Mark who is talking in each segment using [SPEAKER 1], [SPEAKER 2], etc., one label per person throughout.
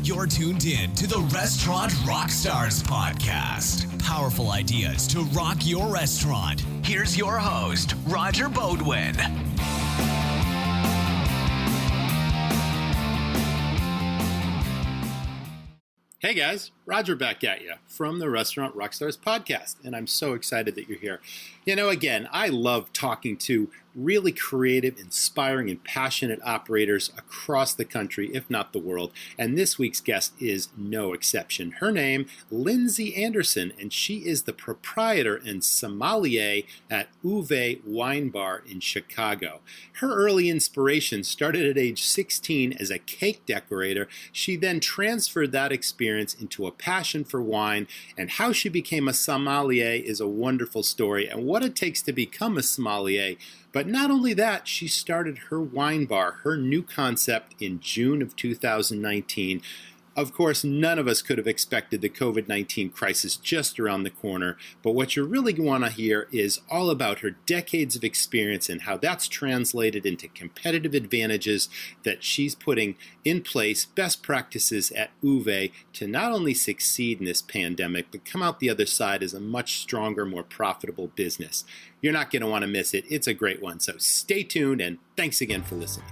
[SPEAKER 1] You're tuned in to the Restaurant Rockstars Podcast. Powerful ideas to rock your restaurant. Here's your host, Roger Bodwin.
[SPEAKER 2] Hey guys, Roger back at you from the Restaurant Rockstars Podcast, and I'm so excited that you're here. You know, again, I love talking to really creative, inspiring, and passionate operators across the country, if not the world, and this week's guest is no exception. Her name, Lindsay Anderson, and she is the proprietor and sommelier at UVAE Wine Bar in Chicago. Her early inspiration started at age 16 as a cake decorator. She then transferred that experience into a passion for wine, and how she became a sommelier is a wonderful story, and what it takes to become a sommelier. But not only that, she started her wine bar, her new concept, in June of 2019. Of course, none of us could have expected the COVID-19 crisis just around the corner, but what you really want to hear is all about her decades of experience and how that's translated into competitive advantages that she's putting in place, best practices at UVAE to not only succeed in this pandemic, but come out the other side as a much stronger, more profitable business. You're not going to want to miss it. It's a great one, so stay tuned, and thanks again for listening.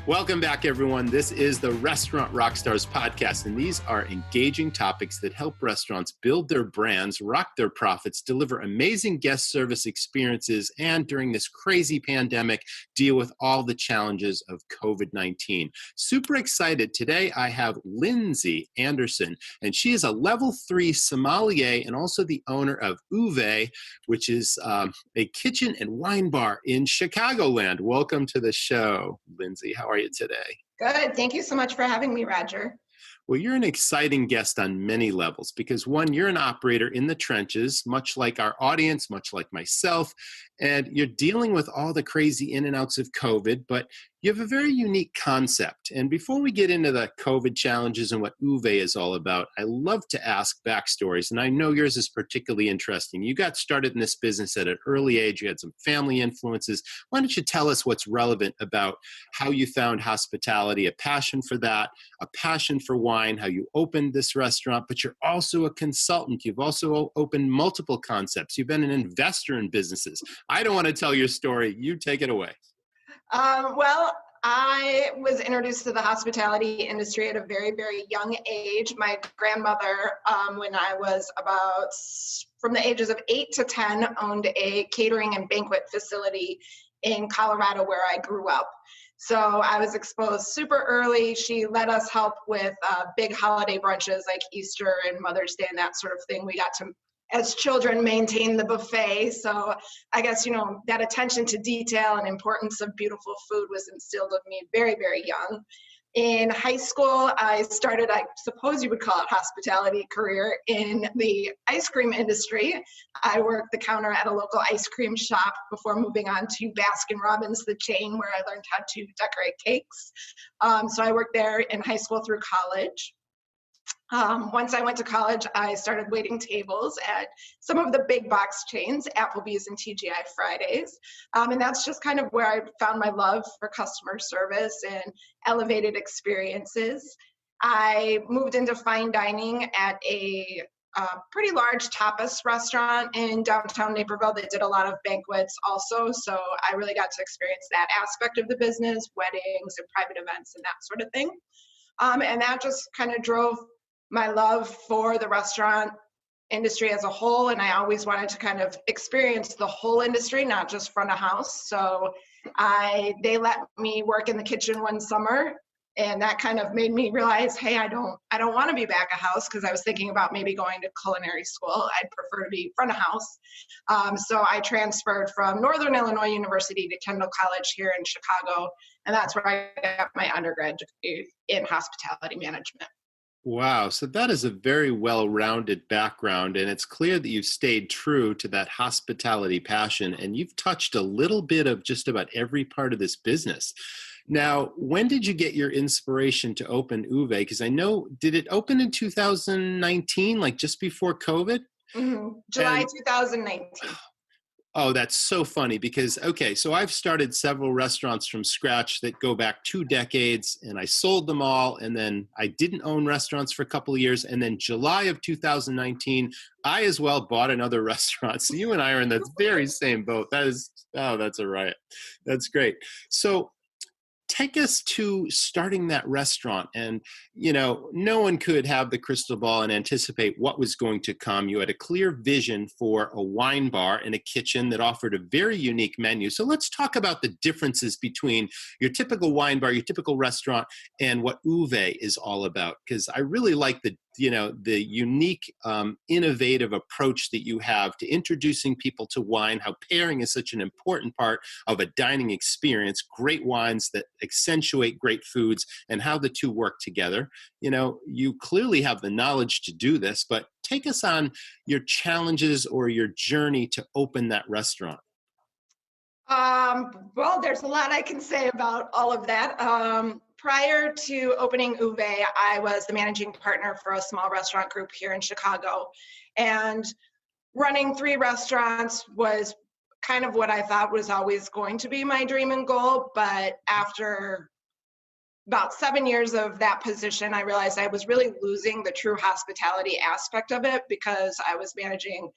[SPEAKER 2] Welcome back, everyone. This is the Restaurant Rockstars Podcast, and these are engaging topics that help restaurants build their brands, rock their profits, deliver amazing guest service experiences, and during this crazy pandemic, deal with all the challenges of COVID-19. Super excited. Today, I have Lindsay Anderson, and she is a level 3 sommelier and also the owner of UVAE, which is a kitchen and wine bar in Chicagoland. Welcome to the show, Lindsay. How are you today?
[SPEAKER 3] Good. Thank you so much for having me, Roger.
[SPEAKER 2] Well, you're an exciting guest on many levels because, one, you're an operator in the trenches, much like our audience, much like myself, and you're dealing with all the crazy in and outs of COVID, but you have a very unique concept. And before we get into the COVID challenges and what UVAE is all about, I love to ask backstories, and I know yours is particularly interesting. You got started in this business at an early age. You had some family influences. Why don't you tell us what's relevant about how you found hospitality, a passion for that, a passion for wine, how you opened this restaurant, but you're also a consultant. You've also opened multiple concepts. You've been an investor in businesses. I don't want to tell your story. You take it away.
[SPEAKER 3] Well, I was introduced to the hospitality industry at a very, very young age. My grandmother, when I was about from the ages of 8 to 10, owned a catering and banquet facility in Colorado where I grew up. So I was exposed super early. She let us help with big holiday brunches like Easter and Mother's Day and that sort of thing. We got to, as children, maintain the buffet. So I guess, that attention to detail and importance of beautiful food was instilled in me very, very young. In high school, I started, I suppose you would call it hospitality career, in the ice cream industry. I worked the counter at a local ice cream shop before moving on to Baskin-Robbins, the chain, where I learned how to decorate cakes. So I worked there in high school through college. Once I went to college, I started waiting tables at some of the big box chains, Applebee's and TGI Fridays. And that's just kind of where I found my love for customer service and elevated experiences. I moved into fine dining at a pretty large tapas restaurant in downtown Naperville that did a lot of banquets also. So I really got to experience that aspect of the business, weddings and private events and that sort of thing. And that just kind of drove my love for the restaurant industry as a whole. And I always wanted to kind of experience the whole industry, not just front of house. So they let me work in the kitchen one summer, and that kind of made me realize, hey, I don't want to be back of house, because I was thinking about maybe going to culinary school. I'd prefer to be front of house. So I transferred from Northern Illinois University to Kendall College here in Chicago. And that's where I got my undergrad degree in hospitality management.
[SPEAKER 2] Wow. So that is a very well-rounded background, and it's clear that you've stayed true to that hospitality passion, and you've touched a little bit of just about every part of this business. Now, when did you get your inspiration to open UVAE? Because I know, did it open in 2019, like just before COVID?
[SPEAKER 3] Mm-hmm. July 2019.
[SPEAKER 2] Oh, that's so funny because, okay, so I've started several restaurants from scratch that go back 2 decades, and I sold them all. And then I didn't own restaurants for a couple of years. And then July of 2019, I as well bought another restaurant. So you and I are in that very same boat. That's a riot. That's great. So take us to starting that restaurant. And, no one could have the crystal ball and anticipate what was going to come. You had a clear vision for a wine bar and a kitchen that offered a very unique menu. So let's talk about the differences between your typical wine bar, your typical restaurant, and what UVAE is all about. Because I really like the unique, innovative approach that you have to introducing people to wine, how pairing is such an important part of a dining experience, great wines that accentuate great foods, and how the two work together. You clearly have the knowledge to do this, but take us on your challenges or your journey to open that restaurant.
[SPEAKER 3] Well, there's a lot I can say about all of that. Prior to opening UVAE, I was the managing partner for a small restaurant group here in Chicago. And running 3 restaurants was kind of what I thought was always going to be my dream and goal. But after about 7 years of that position, I realized I was really losing the true hospitality aspect of it because I was managing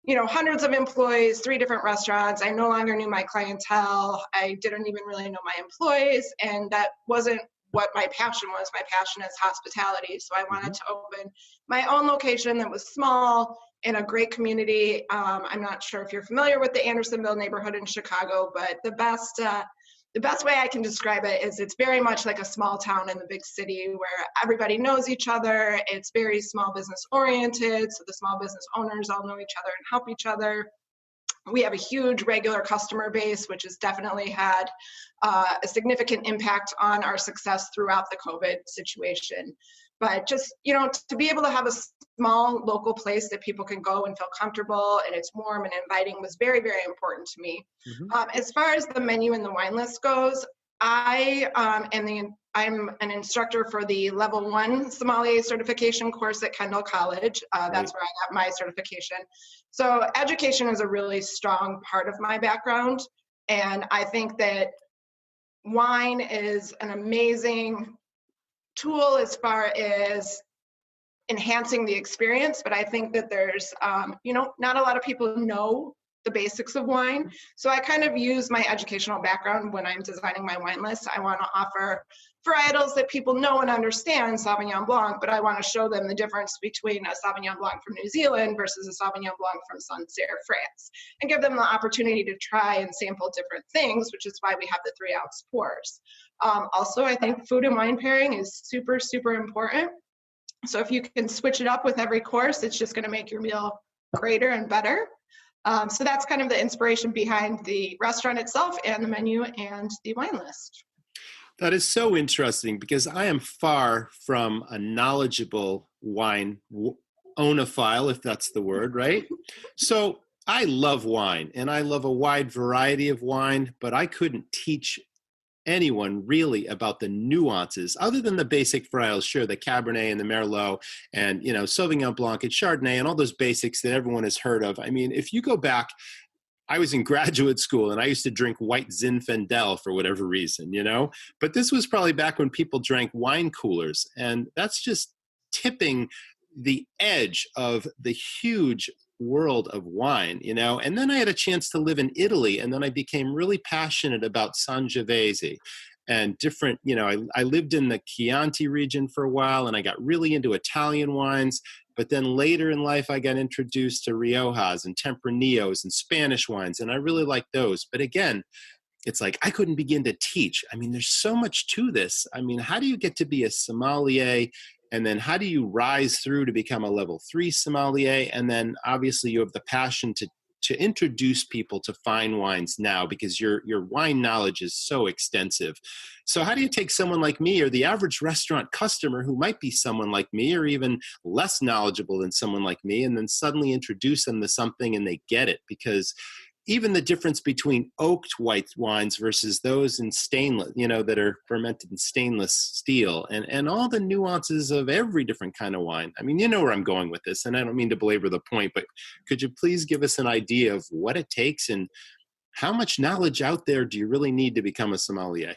[SPEAKER 3] hundreds of employees, 3 different restaurants. I no longer knew my clientele. I didn't even really know my employees. And that wasn't what my passion was. My passion is hospitality. So I wanted to open my own location that was small in a great community. I'm not sure if you're familiar with the Andersonville neighborhood in Chicago, but the best way I can describe it is it's very much like a small town in the big city where everybody knows each other. It's very small business oriented. So the small business owners all know each other and help each other. We have a huge regular customer base, which has definitely had a significant impact on our success throughout the COVID situation. But just, to be able to have a small local place that people can go and feel comfortable and it's warm and inviting was very, very important to me. As far as the menu and the wine list goes, I'm an instructor for the level 1 sommelier certification course at Kendall College. That's where I got my certification. So education is a really strong part of my background. And I think that wine is an amazing tool as far as enhancing the experience. But I think that there's, not a lot of people know the basics of wine. So I kind of use my educational background when I'm designing my wine list. I want to offer varietals that people know and understand, Sauvignon Blanc, but I want to show them the difference between a Sauvignon Blanc from New Zealand versus a Sauvignon Blanc from Sancerre, France, and give them the opportunity to try and sample different things, which is why we have the 3-ounce pours. Also, I think food and wine pairing is super, super important. So if you can switch it up with every course, it's just going to make your meal greater and better. So that's kind of the inspiration behind the restaurant itself and the menu and the wine list.
[SPEAKER 2] That is so interesting because I am far from a knowledgeable wine onophile, if that's the word, right? So I love wine and I love a wide variety of wine, but I couldn't teach anyone really about the nuances other than the basic varietals, sure, the Cabernet and the Merlot and, Sauvignon Blanc and Chardonnay and all those basics that everyone has heard of. I mean, if you go back, I was in graduate school and I used to drink white Zinfandel for whatever reason, but this was probably back when people drank wine coolers, and that's just tipping the edge of the huge world of wine, and then I had a chance to live in Italy, and then I became really passionate about Sangiovese and different, I lived in the Chianti region for a while and I got really into Italian wines. But then later in life, I got introduced to Riojas and Tempranillos and Spanish wines, and I really like those. But again, it's like I couldn't begin to teach. I mean, there's so much to this. I mean, how do you get to be a sommelier? And then how do you rise through to become a level 3 sommelier? And then obviously you have the passion to introduce people to fine wines now because your wine knowledge is so extensive. So how do you take someone like me or the average restaurant customer who might be someone like me or even less knowledgeable than someone like me and then suddenly introduce them to something and they get it? Because even the difference between oaked white wines versus those in stainless, that are fermented in stainless steel, and all the nuances of every different kind of wine. I mean, you know where I'm going with this, and I don't mean to belabor the point, but could you please give us an idea of what it takes and how much knowledge out there do you really need to become a sommelier?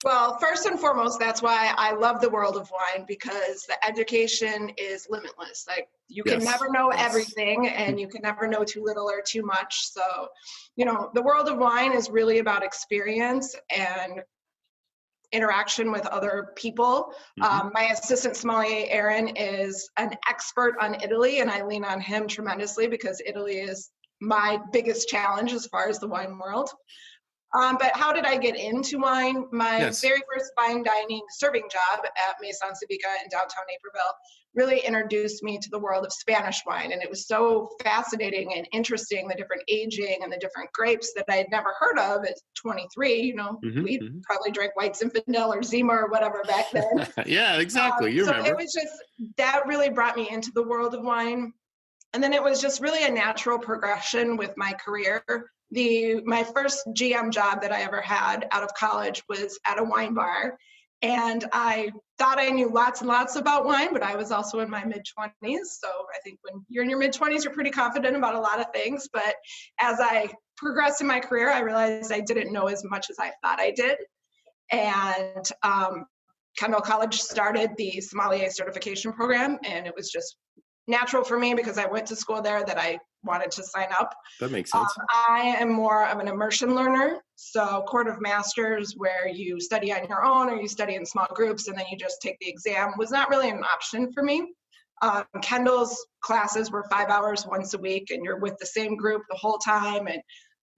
[SPEAKER 3] Well, first and foremost, that's why I love the world of wine, because the education is limitless. Like, you can never know everything, and you can never know too little or too much. So, the world of wine is really about experience and interaction with other people. My assistant sommelier, Aaron, is an expert on Italy, and I lean on him tremendously because Italy is my biggest challenge as far as the wine world. But how did I get into wine? My very first fine dining serving job at Maison Civica in downtown Naperville really introduced me to the world of Spanish wine. And it was so fascinating and interesting, the different aging and the different grapes that I had never heard of at 23. We probably drank White Zinfandel or Zima or whatever back then.
[SPEAKER 2] Yeah, exactly. You remember.
[SPEAKER 3] So it was just, that really brought me into the world of wine. And then it was just really a natural progression with my career. My first GM job that I ever had out of college was at a wine bar. And I thought I knew lots and lots about wine, but I was also in my mid-20s. So I think when you're in your mid-20s, you're pretty confident about a lot of things. But as I progressed in my career, I realized I didn't know as much as I thought I did. And Kendall College started the Sommelier certification program, and it was just natural for me because I went to school there that I wanted to sign up.
[SPEAKER 2] That makes sense.
[SPEAKER 3] I am more of an immersion learner. So Court of Masters, where you study on your own or you study in small groups and then you just take the exam, was not really an option for me. Kendall's classes were 5 hours once a week, and you're with the same group the whole time. And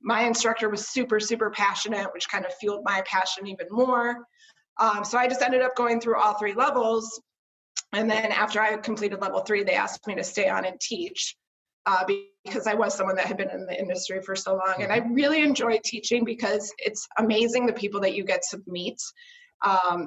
[SPEAKER 3] my instructor was super, super passionate, which kind of fueled my passion even more. So I just ended up going through all 3 levels. And then after I completed level 3, they asked me to stay on and teach because I was someone that had been in the industry for so long. And I really enjoy teaching because it's amazing the people that you get to meet,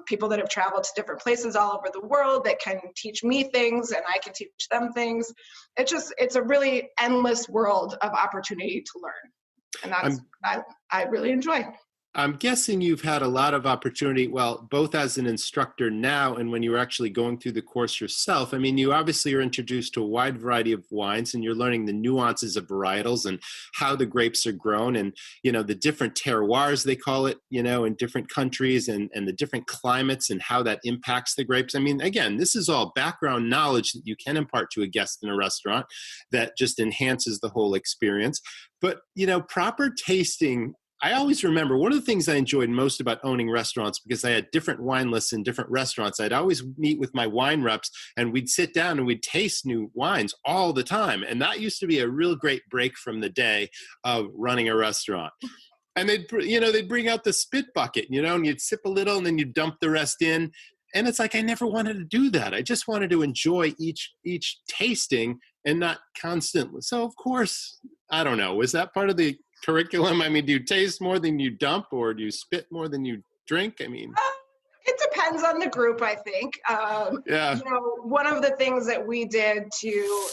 [SPEAKER 3] people that have traveled to different places all over the world that can teach me things and I can teach them things. It's a really endless world of opportunity to learn. And that's I really enjoy.
[SPEAKER 2] I'm guessing you've had a lot of opportunity, well, both as an instructor now and when you were actually going through the course yourself. I mean, you obviously are introduced to a wide variety of wines, and you're learning the nuances of varietals and how the grapes are grown and, the different terroirs, they call it, in different countries and the different climates and how that impacts the grapes. I mean, again, this is all background knowledge that you can impart to a guest in a restaurant that just enhances the whole experience. But, proper tasting, I always remember one of the things I enjoyed most about owning restaurants, because I had different wine lists in different restaurants. I'd always meet with my wine reps and we'd sit down and we'd taste new wines all the time. And that used to be a real great break from the day of running a restaurant. And they'd bring out the spit bucket, and you'd sip a little and then you'd dump the rest in. And it's like, I never wanted to do that. I just wanted to enjoy each tasting and not constantly. So of course, I don't know, was that part of the curriculum? I mean, do you taste more than you dump, or do you spit more than you drink? I mean,
[SPEAKER 3] it depends on the group, I think. One of the things that we did to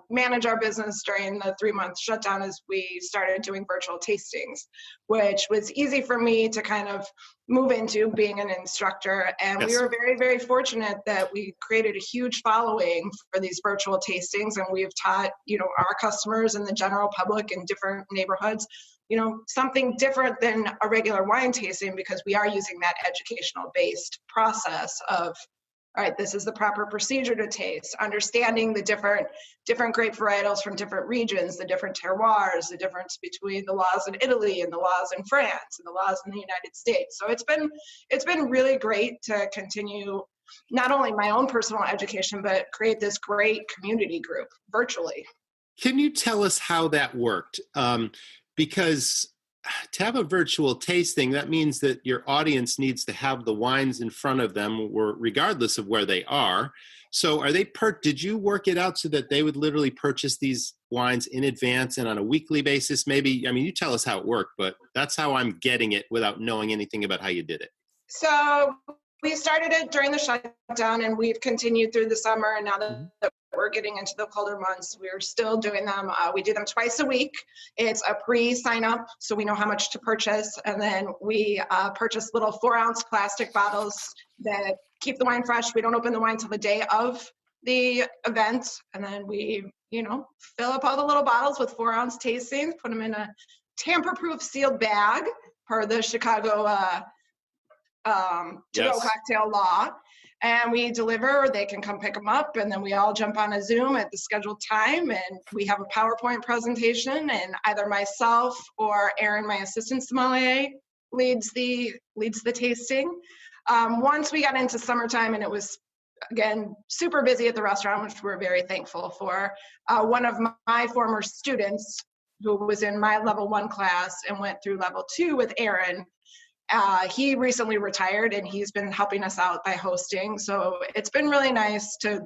[SPEAKER 3] manage our business during the 3-month shutdown is we started doing virtual tastings, which was easy for me to kind of move into being an instructor. And we were very, very fortunate that we created a huge following for these virtual tastings. And we've taught, our customers and the general public in different neighborhoods, something different than a regular wine tasting, because we are using that educational based process of, all right, this is the proper procedure to taste, understanding the different grape varietals from different regions, the different terroirs, the difference between the laws in Italy and the laws in France and the laws in the United States. So it's been really great to continue not only my own personal education, but create this great community group virtually.
[SPEAKER 2] Can you tell us how that worked? Because to have a virtual tasting, that means that your audience needs to have the wines in front of them, regardless of where they are. So did you work it out so that they would literally purchase these wines in advance and on a weekly basis? Maybe, I mean, you tell us how it worked, but that's how I'm getting it without knowing anything about how you did it.
[SPEAKER 3] So we started it during the shutdown, and we've continued through the summer. And now that we're getting into the colder months, we're still doing them. We do them twice a week. It's a pre-sign up, so we know how much to purchase. And then we purchase little 4-ounce plastic bottles that keep the wine fresh. We don't open the wine till the day of the event. And then we, fill up all the little bottles with 4-ounce tastings, put them in a tamper-proof sealed bag per the Chicago to-go cocktail law. And we deliver, they can come pick them up, and then we all jump on a Zoom at the scheduled time, and we have a PowerPoint presentation, and either myself or Aaron, my assistant sommelier, leads the tasting. Once we got into summertime, and it was, again, super busy at the restaurant, which we're very thankful for, one of my former students who was in my level 1 class and went through level 2 with Aaron, he recently retired, and he's been helping us out by hosting. So it's been really nice to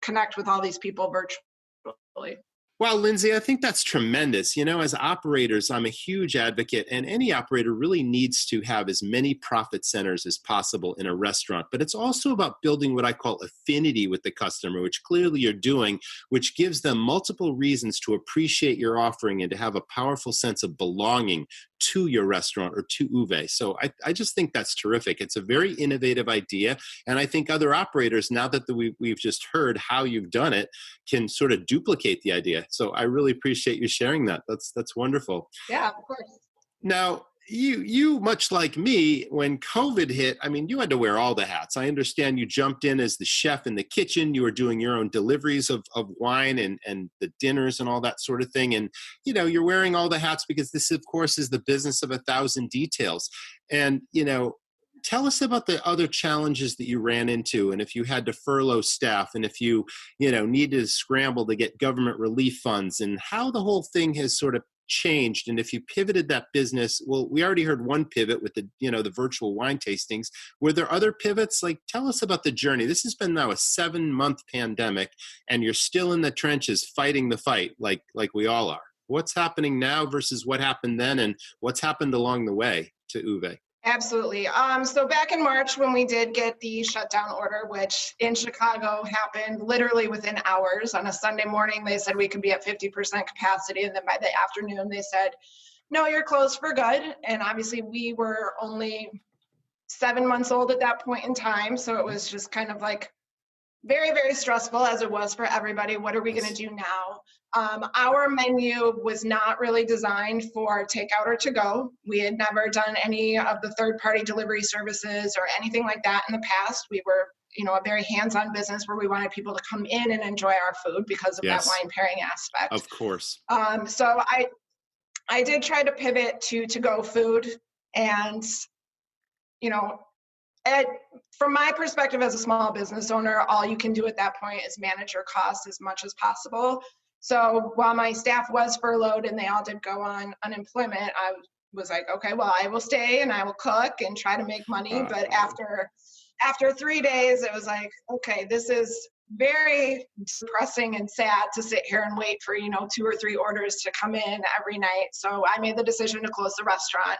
[SPEAKER 3] connect with all these people virtually.
[SPEAKER 2] Well, Lindsay, I think that's tremendous. As operators, I'm a huge advocate, and any operator really needs to have as many profit centers as possible in a restaurant. But it's also about building what I call affinity with the customer, which clearly you're doing, which gives them multiple reasons to appreciate your offering and to have a powerful sense of belonging to your restaurant or to UVAE. So I just think that's terrific. It's a very innovative idea. And I think other operators, now that we've just heard how you've done it, can sort of duplicate the idea. So I really appreciate you sharing that. That's wonderful.
[SPEAKER 3] Yeah, of course.
[SPEAKER 2] Now, you much like me, when COVID hit, you had to wear all the hats. I understand you jumped in as the chef in the kitchen. You were doing your own deliveries of wine and the dinners and all that sort of thing. And, you're wearing all the hats because this, of course, is the business of 1,000 details. And, tell us about the other challenges that you ran into, and if you had to furlough staff, and if you, needed to scramble to get government relief funds, and how the whole thing has sort of changed, and if you pivoted that business. Well, we already heard one pivot with the virtual wine tastings. Were there other pivots? Tell us about the journey. This has been now a 7-month pandemic, and you're still in the trenches fighting the fight like we all are. What's happening now versus what happened then, and what's happened along the way to UVAE?
[SPEAKER 3] Absolutely. So back in March, when we did get the shutdown order, which in Chicago happened literally within hours, on a Sunday morning, they said we could be at 50% capacity. And then by the afternoon, they said, no, you're closed for good. And obviously we were only 7 months old at that point in time. So it was just kind of very, very stressful, as it was for everybody. What are we going to do now? Our menu was not really designed for takeout or to go. We had never done any of the third-party delivery services or anything like that in the past. We were, a very hands-on business where we wanted people to come in and enjoy our food because of that wine pairing aspect.
[SPEAKER 2] Of course.
[SPEAKER 3] So I did try to pivot to go food, and, from my perspective as a small business owner, all you can do at that point is manage your costs as much as possible. So while my staff was furloughed and they all did go on unemployment, I was like, okay, well, I will stay and I will cook and try to make money. But after 3 days, it was like, okay, this is very depressing and sad to sit here and wait for, 2 or 3 orders to come in every night. So I made the decision to close the restaurant,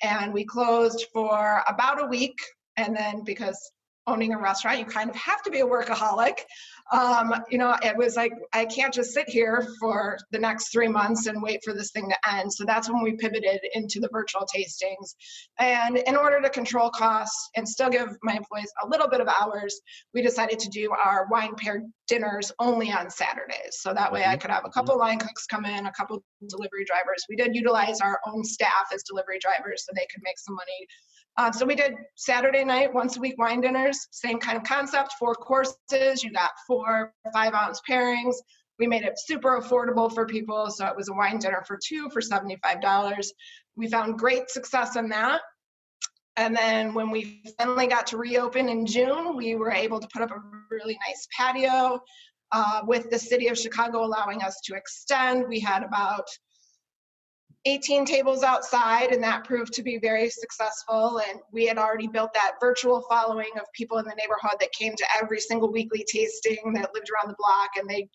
[SPEAKER 3] and we closed for about a week. And then, because owning a restaurant, you kind of have to be a workaholic. It was like, I can't just sit here for the next 3 months and wait for this thing to end. So that's when we pivoted into the virtual tastings. And in order to control costs and still give my employees a little bit of hours, we decided to do our wine paired dinners only on Saturdays. So that way I could have a couple line cooks come in, a couple delivery drivers. We did utilize our own staff as delivery drivers so they could make some money. So we did Saturday night, once a week wine dinners, same kind of concept, 4 courses. You got 4 5-ounce pairings. We made it super affordable for people. So it was a wine dinner for 2 for $75. We found great success in that. And then when we finally got to reopen in June, we were able to put up a really nice patio with the city of Chicago allowing us to extend. We had about 18 tables outside, and that proved to be very successful. And we had already built that virtual following of people in the neighborhood that came to every single weekly tasting, that lived around the block, and they,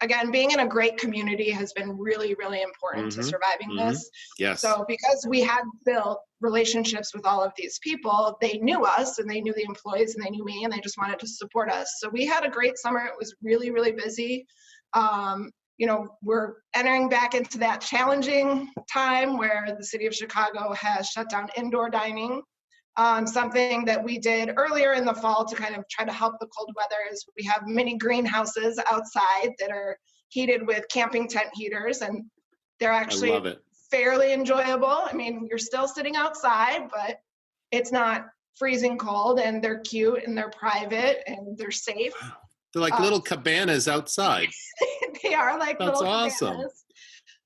[SPEAKER 3] again, being in a great community has been really, really important to surviving this.
[SPEAKER 2] Yes.
[SPEAKER 3] So because we had built relationships with all of these people, they knew us and they knew the employees and they knew me and they just wanted to support us. So we had a great summer. It was really, really busy. We're entering back into that challenging time where the city of Chicago has shut down indoor dining. Something that we did earlier in the fall to kind of try to help the cold weather is we have mini greenhouses outside that are heated with camping tent heaters, and they're actually fairly enjoyable. I mean, you're still sitting outside, but it's not freezing cold, and they're cute and they're private and they're safe.
[SPEAKER 2] Wow. They're like little cabanas outside.
[SPEAKER 3] They are like
[SPEAKER 2] That's
[SPEAKER 3] little
[SPEAKER 2] awesome.
[SPEAKER 3] cabanas.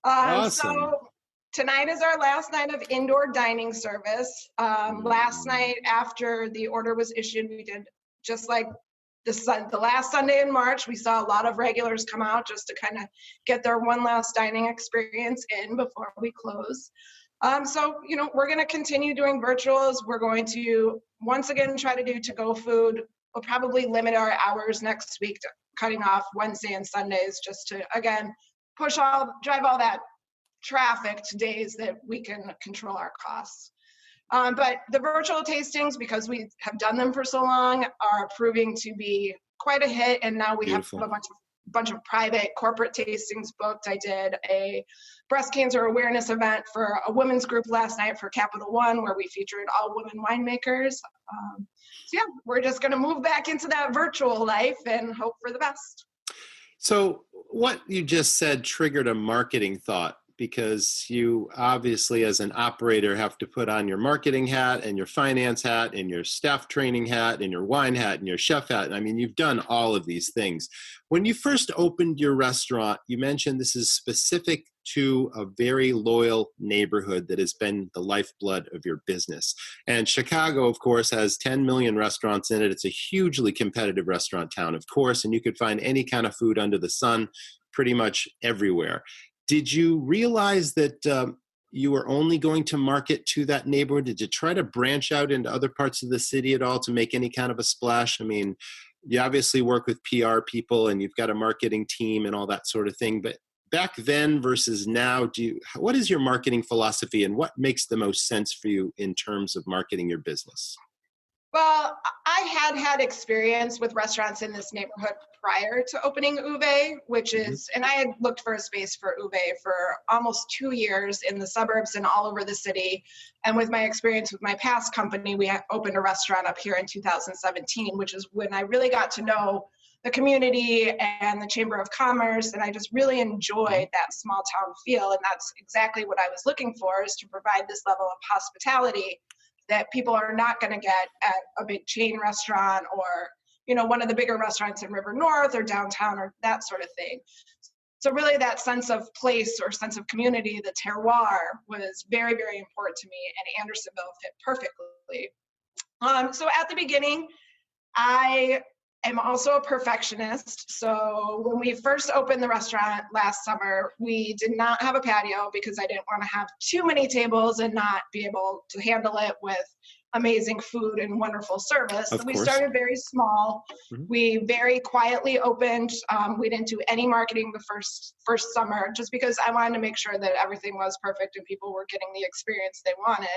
[SPEAKER 2] Awesome.
[SPEAKER 3] So tonight is our last night of indoor dining service. Last night after the order was issued, we did just like the last Sunday in March. We saw a lot of regulars come out just to kind of get their one last dining experience in before we close. We're going to continue doing virtuals. We're going to once again try to do to-go food. We'll probably limit our hours next week to cutting off Wednesday and Sundays just to, again, drive all that traffic to days that we can control our costs. But the virtual tastings, because we have done them for so long, are proving to be quite a hit. And now we have a bunch of private corporate tastings booked. I did a breast cancer awareness event for a women's group last night for Capital One, where we featured all women winemakers. We're just going to move back into that virtual life and hope for the best.
[SPEAKER 2] So what you just said triggered a marketing thought, because you obviously as an operator have to put on your marketing hat and your finance hat and your staff training hat and your wine hat and your chef hat. I mean, you've done all of these things. When you first opened your restaurant, you mentioned this is specific to a very loyal neighborhood that has been the lifeblood of your business. And Chicago, of course, has 10 million restaurants in it. It's a hugely competitive restaurant town, of course, and you could find any kind of food under the sun pretty much everywhere. Did you realize that you were only going to market to that neighborhood? Did you try to branch out into other parts of the city at all to make any kind of a splash? I mean, you obviously work with PR people and you've got a marketing team and all that sort of thing. But back then versus now, what is your marketing philosophy and what makes the most sense for you in terms of marketing your business?
[SPEAKER 3] Well, I had experience with restaurants in this neighborhood prior to opening UVAE, which is, and I had looked for a space for UVAE for almost 2 years in the suburbs and all over the city. And with my experience with my past company, we opened a restaurant up here in 2017, which is when I really got to know the community and the Chamber of Commerce. And I just really enjoyed that small town feel. And that's exactly what I was looking for, is to provide this level of hospitality that people are not going to get at a big chain restaurant or, one of the bigger restaurants in River North or downtown or that sort of thing. So really that sense of place or sense of community, the terroir, was very, very important to me, and Andersonville fit perfectly. So at the beginning, I am also a perfectionist. So when we first opened the restaurant last summer, we did not have a patio because I didn't want to have too many tables and not be able to handle it with amazing food and wonderful service. So we started very small. We very quietly opened. We didn't do any marketing the first summer, just because I wanted to make sure that everything was perfect and people were getting the experience they wanted.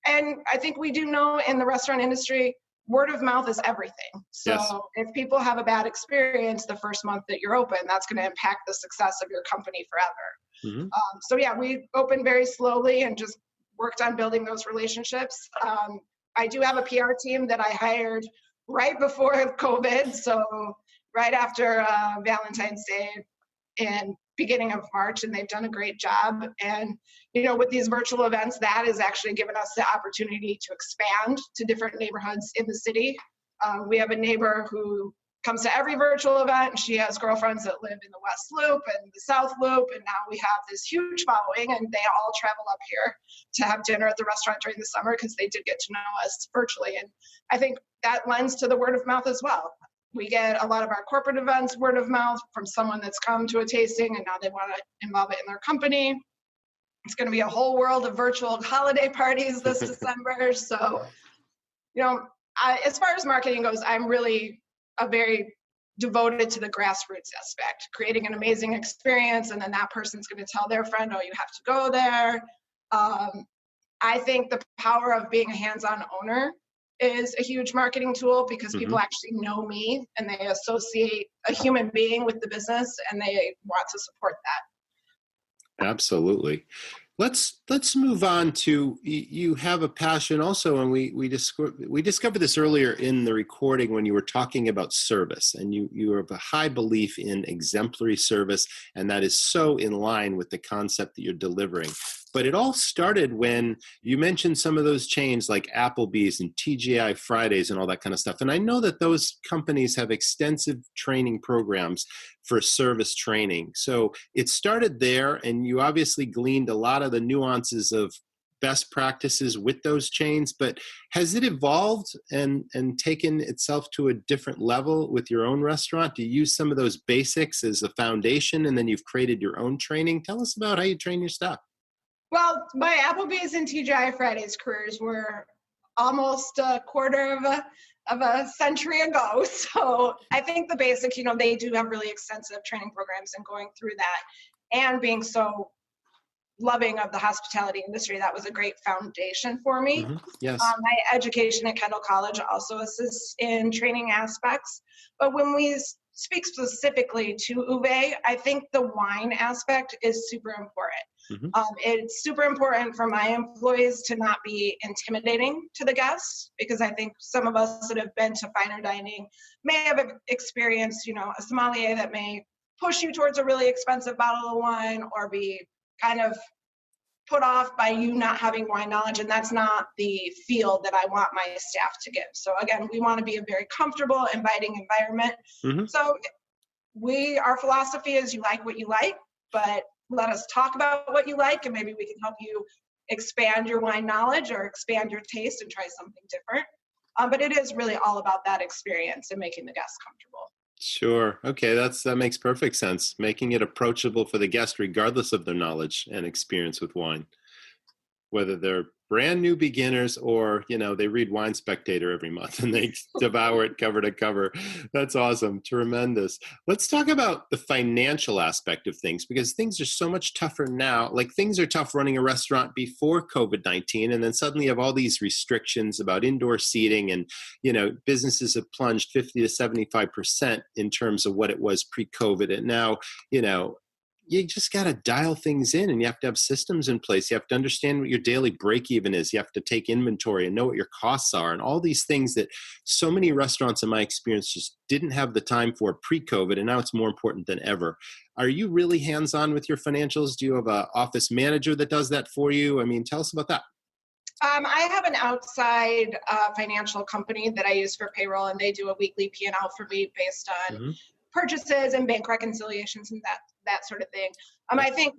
[SPEAKER 3] And I think we do know in the restaurant industry, word of mouth is everything. So if people have a bad experience the first month that you're open, that's going to impact the success of your company forever. We opened very slowly and just worked on building those relationships. I do have a PR team that I hired right before COVID. So right after Valentine's Day and beginning of March, and they've done a great job. And, with these virtual events, that has actually given us the opportunity to expand to different neighborhoods in the city. We have a neighbor who comes to every virtual event, and she has girlfriends that live in the West Loop and the South Loop, and now we have this huge following, and they all travel up here to have dinner at the restaurant during the summer because they did get to know us virtually. And I think that lends to the word of mouth as well. We get a lot of our corporate events word of mouth from someone that's come to a tasting and now they want to involve it in their company. It's going to be a whole world of virtual holiday parties this December. So, as far as marketing goes, I'm really a very devoted to the grassroots aspect, creating an amazing experience, and then that person's going to tell their friend, oh, you have to go there. I think the power of being a hands-on owner is a huge marketing tool, because people actually know me and they associate a human being with the business and they want to support that.
[SPEAKER 2] Absolutely. Let's move on to, you have a passion also, and we discovered this earlier in the recording when you were talking about service, and you have a high belief in exemplary service, and that is so in line with the concept that you're delivering. But it all started when you mentioned some of those chains like Applebee's and TGI Fridays and all that kind of stuff. And I know that those companies have extensive training programs for service training. So it started there, and you obviously gleaned a lot of the nuances of best practices with those chains. But has it evolved and taken itself to a different level with your own restaurant? Do you use some of those basics as a foundation, and then you've created your own training? Tell us about how you train your staff.
[SPEAKER 3] Well, my Applebee's and TGI Fridays careers were almost a quarter of a century ago. So I think the basics, they do have really extensive training programs, and going through that and being so loving of the hospitality industry, that was a great foundation for me.
[SPEAKER 2] Yes.
[SPEAKER 3] My education at Kettle College also assists in training aspects. But when we speak specifically to UVAE, I think the wine aspect is super important. It's super important for my employees to not be intimidating to the guests, because I think some of us that have been to finer dining may have experienced, a sommelier that may push you towards a really expensive bottle of wine, or be kind of put off by you not having wine knowledge. And that's not the feel that I want my staff to give. So again, we want to be a very comfortable, inviting environment. So our philosophy is, you like what you like, but let us talk about what you like, and maybe we can help you expand your wine knowledge or expand your taste and try something different. But it is really all about that experience and making the guests comfortable.
[SPEAKER 2] Sure. Okay. That makes perfect sense. Making it approachable for the guest, regardless of their knowledge and experience with wine, whether they're brand new beginners or, they read Wine Spectator every month and they devour it cover to cover. That's awesome. Tremendous. Let's talk about the financial aspect of things, because things are so much tougher now. Like, things are tough running a restaurant before COVID-19. And then suddenly you have all these restrictions about indoor seating, and, businesses have plunged 50 to 75% in terms of what it was pre-COVID. And now, you just got to dial things in, and you have to have systems in place. You have to understand what your daily break even is. You have to take inventory and know what your costs are, and all these things that so many restaurants, in my experience, just didn't have the time for pre-COVID. And now it's more important than ever. Are you really hands-on with your financials? Do you have an office manager that does that for you? I mean, tell us about that.
[SPEAKER 3] I have an outside financial company that I use for payroll, and they do a weekly P&L for me based on purchases and bank reconciliations and that sort of thing. I think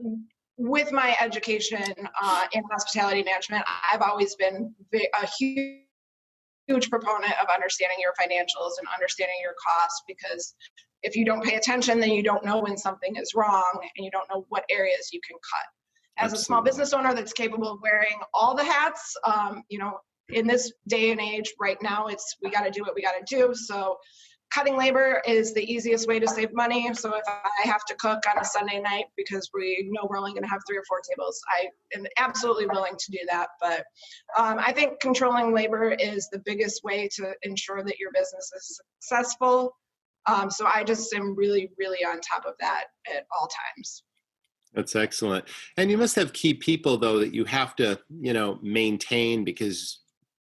[SPEAKER 3] with my education in hospitality management, I've always been a huge proponent of understanding your financials and understanding your costs, because if you don't pay attention, then you don't know when something is wrong, and you don't know what areas you can cut. As a small business owner that's capable of wearing all the hats, in this day and age right now, we got to do what we got to do. So cutting labor is the easiest way to save money. So if I have to cook on a Sunday night because we know we're only going to have 3 or 4 tables, I am absolutely willing to do that. But I think controlling labor is the biggest way to ensure that your business is successful. So I just am really, really on top of that at all times.
[SPEAKER 2] That's excellent. And you must have key people, though, that you have to, maintain, because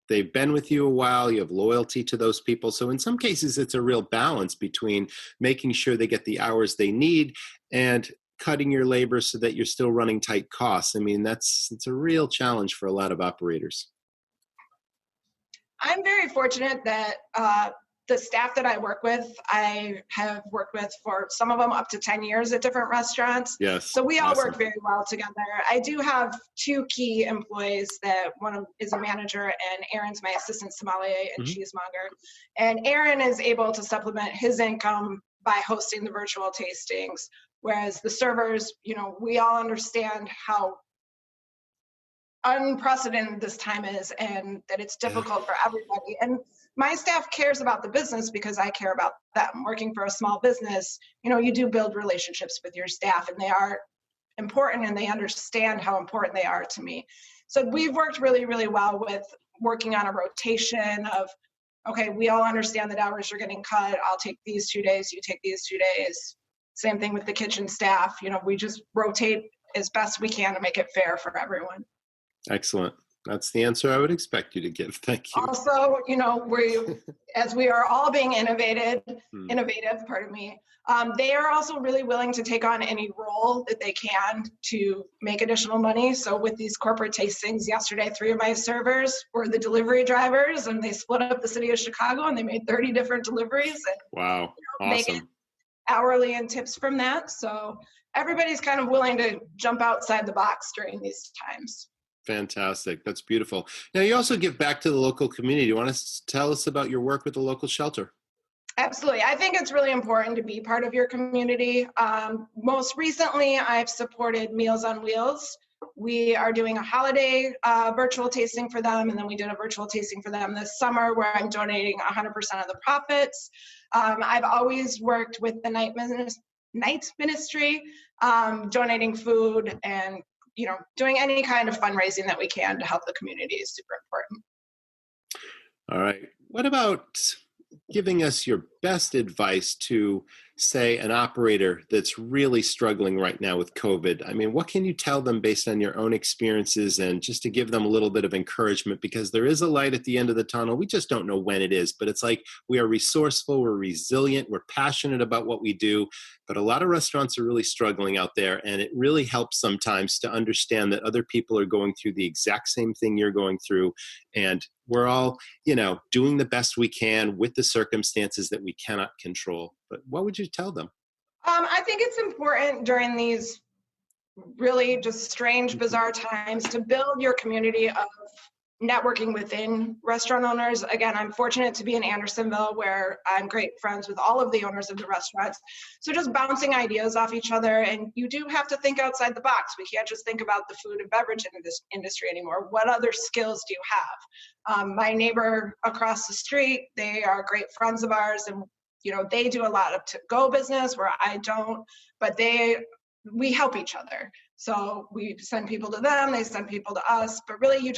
[SPEAKER 2] they've been with you a while. You have loyalty to those people. So in some cases, it's a real balance between making sure they get the hours they need and cutting your labor so that you're still running tight costs. I mean, it's a real challenge for a lot of operators.
[SPEAKER 3] I'm very fortunate that the staff that I work with, I have worked with for some of them up to 10 years at different restaurants.
[SPEAKER 2] Yes.
[SPEAKER 3] So we all work very well together. I do have 2 key employees, that one is a manager, and Aaron's my assistant sommelier and cheesemonger. And Aaron is able to supplement his income by hosting the virtual tastings, whereas the servers, we all understand how unprecedented this time is, and that it's difficult for everybody. And my staff cares about the business because I care about them. Working for a small business, you do build relationships with your staff, and they are important, and they understand how important they are to me. So we've worked really, really well with working on a rotation of, okay, we all understand that hours are getting cut. I'll take these 2 days, you take these 2 days. Same thing with the kitchen staff. We just rotate as best we can to make it fair for everyone. Excellent.
[SPEAKER 2] That's the answer I would expect you to give. Thank you.
[SPEAKER 3] Also, as we are all being innovative, they are also really willing to take on any role that they can to make additional money. So with these corporate tastings yesterday, 3 of my servers were the delivery drivers, and they split up the city of Chicago, and they made 30 different deliveries. And,
[SPEAKER 2] wow. Awesome.
[SPEAKER 3] They get hourly and tips from that. So everybody's kind of willing to jump outside the box during these times.
[SPEAKER 2] Fantastic. That's beautiful. Now, you also give back to the local community. Do you want to tell us about your work with the local shelter?
[SPEAKER 3] Absolutely. I think it's really important to be part of your community. Most recently, I've supported Meals on Wheels. We are doing a holiday virtual tasting for them, and then we did a virtual tasting for them this summer where I'm donating 100% of the profits. I've always worked with the night ministry, donating food and doing any kind of fundraising that we can to help the community is super important.
[SPEAKER 2] All right. What about giving us your best advice to, say, an operator that's really struggling right now with COVID? I mean, what can you tell them based on your own experiences, and just to give them a little bit of encouragement, because there is a light at the end of the tunnel. We just don't know when it is, but it's like we are resourceful, we're resilient, we're passionate about what we do, but a lot of restaurants are really struggling out there, and it really helps sometimes to understand that other people are going through the exact same thing you're going through, and we're all, doing the best we can with the circumstances that we cannot control. But what would you tell them?
[SPEAKER 3] I think it's important during these really just strange, bizarre times to build your community of networking within restaurant owners. Again, I'm fortunate to be in Andersonville, where I'm great friends with all of the owners of the restaurants. So just bouncing ideas off each other. And you do have to think outside the box. We can't just think about the food and beverage industry anymore. What other skills do you have? My neighbor across the street, they are great friends of ours, and they do a lot of to-go business where I don't, but we help each other. So we send people to them, they send people to us, but really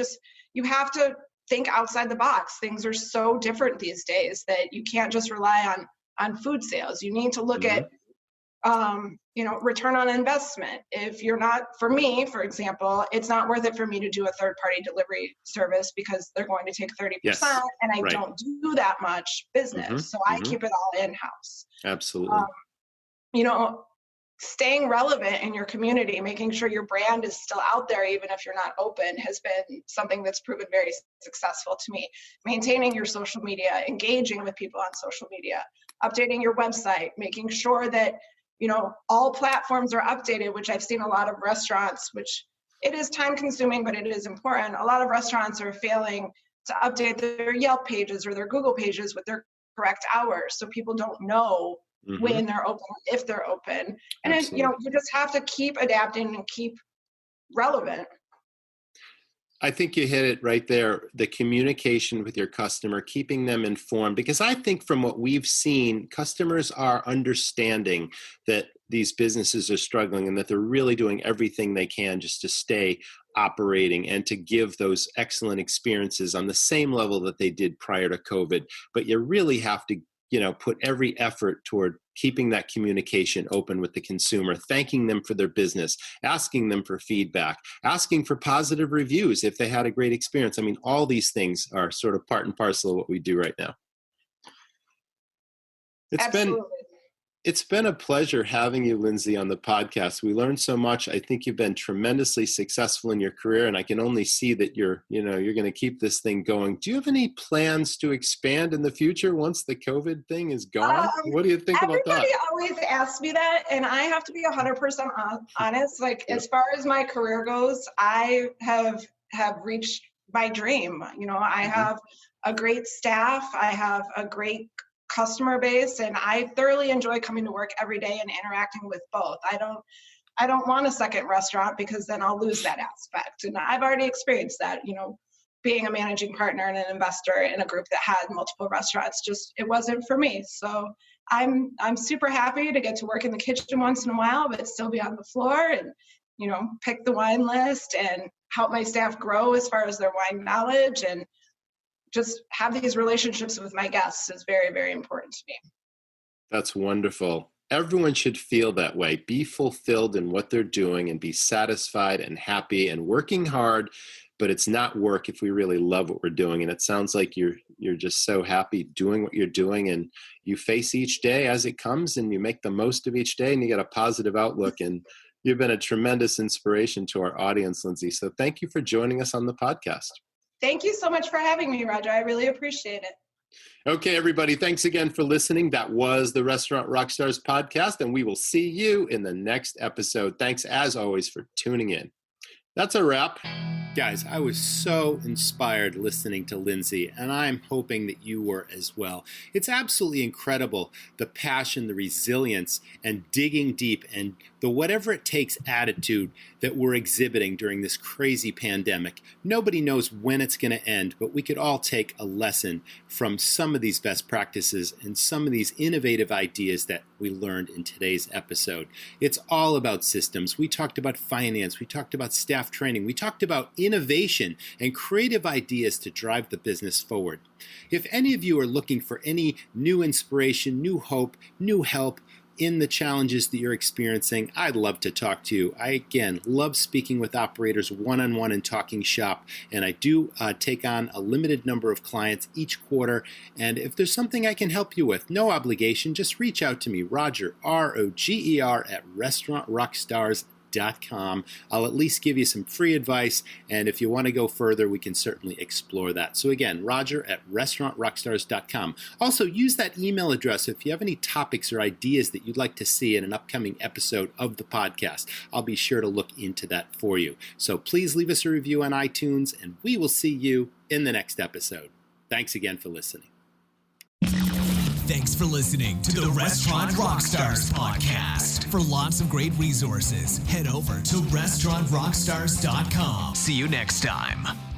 [SPEAKER 3] you have to think outside the box. Things are so different these days that you can't just rely on food sales. You need to look at, return on investment. If you're not, for me, for example, it's not worth it for me to do a third-party delivery service because they're going to take 30%, and I don't do that much business. So I keep it all in-house.
[SPEAKER 2] Absolutely.
[SPEAKER 3] Staying relevant in your community, making sure your brand is still out there even if you're not open, has been something that's proven very successful to me. Maintaining your social media, engaging with people on social media, updating your website, making sure that all platforms are updated, which I've seen a lot of restaurants, which it is time consuming, but it is important. A lot of restaurants are failing to update their Yelp pages or their Google pages with their correct hours, so people don't know when they're open, if they're open. And then, you just have to keep adapting and keep relevant.
[SPEAKER 2] I think you hit it right there, the communication with your customer, keeping them informed, because I think from what we've seen, customers are understanding that these businesses are struggling and that they're really doing everything they can just to stay operating and to give those excellent experiences on the same level that they did prior to COVID. But you really have to put every effort toward keeping that communication open with the consumer, thanking them for their business, asking them for feedback, asking for positive reviews if they had a great experience. I mean, all these things are sort of part and parcel of what we do right now. It's been a pleasure having you, Lindsay, on the podcast. We learned so much. I think you've been tremendously successful in your career, and I can only see that you're going to keep this thing going. Do you have any plans to expand in the future once the COVID thing is gone? What do you think about that?
[SPEAKER 3] Everybody always asks me that, and I have to be 100% honest. As far as my career goes, I have reached my dream. I have a great staff. I have a great customer base, and I thoroughly enjoy coming to work every day and interacting with both. I don't want a second restaurant because then I'll lose that aspect, and I've already experienced that. being a managing partner and an investor in a group that had multiple restaurants. Just, it wasn't for me. So I'm super happy to get to work in the kitchen once in a while, but still be on the floor and, pick the wine list and help my staff grow as far as their wine knowledge, and just have these relationships with my guests is very, very important to me.
[SPEAKER 2] That's wonderful. Everyone should feel that way. Be fulfilled in what they're doing and be satisfied and happy and working hard, but it's not work if we really love what we're doing. And it sounds like you're just so happy doing what you're doing, and you face each day as it comes and you make the most of each day and you get a positive outlook. And you've been a tremendous inspiration to our audience, Lindsay. So thank you for joining us on the podcast.
[SPEAKER 3] Thank you so much for having me, Roger. I really appreciate it.
[SPEAKER 2] Okay, everybody, thanks again for listening. That was the Restaurant Rockstars podcast, and we will see you in the next episode. Thanks, as always, for tuning in. That's a wrap. Guys, I was so inspired listening to Lindsay, and I'm hoping that you were as well. It's absolutely incredible, the passion, the resilience, and digging deep, and the whatever it takes attitude that we're exhibiting during this crazy pandemic. Nobody knows when it's going to end, but we could all take a lesson from some of these best practices and some of these innovative ideas that we learned in today's episode. It's all about systems. We talked about finance. We talked about staff training. We talked about innovation and creative ideas to drive the business forward. If any of you are looking for any new inspiration, new hope, new help in the challenges that you're experiencing, I'd love to talk to you. I, again, love speaking with operators one-on-one and talking shop, and I do take on a limited number of clients each quarter, and if there's something I can help you with, no obligation, just reach out to me, Roger, R-O-G-E-R, at restaurantrockstars.com. I'll at least give you some free advice, and if you want to go further, we can certainly explore that. So again, Roger at restaurantrockstars.com. Also, use that email address if you have any topics or ideas that you'd like to see in an upcoming episode of the podcast. I'll be sure to look into that for you. So please leave us a review on iTunes, and we will see you in the next episode. Thanks again for listening.
[SPEAKER 1] Thanks for listening to the Restaurant Rockstars Podcast. For lots of great resources, head over to restaurantrockstars.com. See you next time.